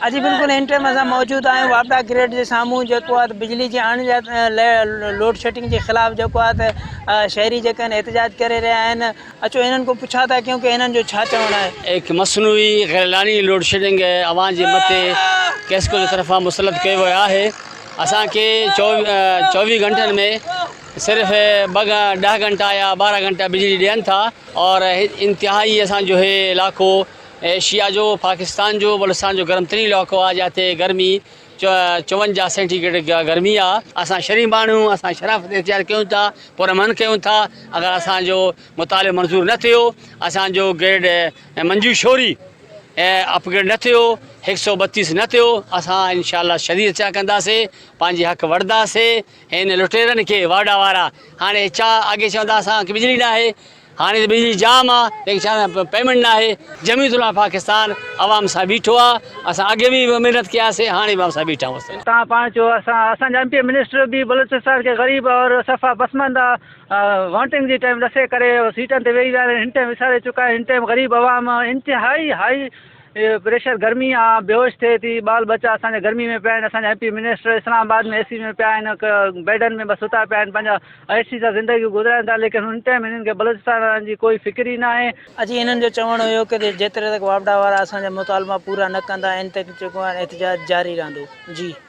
अजी बिल्कुल in time असां मौजूद आहियूं वापडा ग्रेड जे साम्हूं जेको आहे बिजली जे आने लोड शेडिंग के ख़िलाफ़ जेको आहे शहरी जेके आहिनि एहतजाज करे रहिया आहिनि। अचो इन्हनि को पुछा था क्योंकि इन्हनि जो छा चवणु आहे। एक मसनूई गैरलानी लोड शेडिंग आवाम जे मथे कैस्को जी तरफ़ां मुसलत कयो वियो आहे। असांखे 24 घंटनि में सिर्फ़ु 10 घंटा या 12 घंटा बिजली ॾियनि था और इंतिहाई असांजो हे इलाइक़ो एशिया जो पाकिस्तान जो बलुस्तान जो गर्म तरीन इलाइक़ो आहे जिते गर्मी 54 सेंटीग्रेड गर्मी आहे। असां शरीफ़ माण्हू असां शराफ़त इख्तियार कयूं था, पुरअमन कयूं था। अगरि असांजो मुतालिबो मंज़ूरु न थियो, असांजो ग्रेड मंजूर शोरी अपग्रेड न थियो, 132 न थियो, असां इंशाअल्लाह शदीद चा कंदासीं, पंहिंजे हक़ वठंदासीं। हिन लुटेरनि खे वाडा वारा हाणे छा अॻे चवंदा असांखे बिजली न आहे, हाणे त बिजली जाम आहे लेकिन छा पेमेंट न आहे। जमीयतुल पाकिस्तान आवाम सां बीठो आहे। असां अॻे बि महिनत कयासीं, हाणे बि असां बीठा आहियूं। तव्हां पाण चयो असांजा एमपी मिनिस्टर बि बलूचिस्तान खे ग़रीब और सफ़ा पसंदि वोटिंग जी टाइम ॾसे करे सीटनि ते वेही विया आहिनि। हिन टाइम विसारे चुका आहिनि। हिन टाइम ग़रीब आवाम इंतिहाई हाई प्रेशर गर्मी आहे, बेहोश थिए थी, ॿाल बच्चा असांजे गर्मी में पिया आहिनि। असांजा एमपी मिनिस्टर इस्लामाबाद में एसी में पिया आहिनि, बेडनि में बसि सुता पिया आहिनि, पंहिंजा एसी सां ज़िंदगी गुज़ारनि था, लेकिन हिन टाइम हिननि खे बलूचिस्तान जी कोई फ़िक्र ई न आहे। अजी इन्हनि जो चवणु हुयो कि जेतिरे तक वापडा वारा असांजा मुतालबा पूरा न कंदा इन तक जेको आहे एहतजाज जारी रहंदो। जी।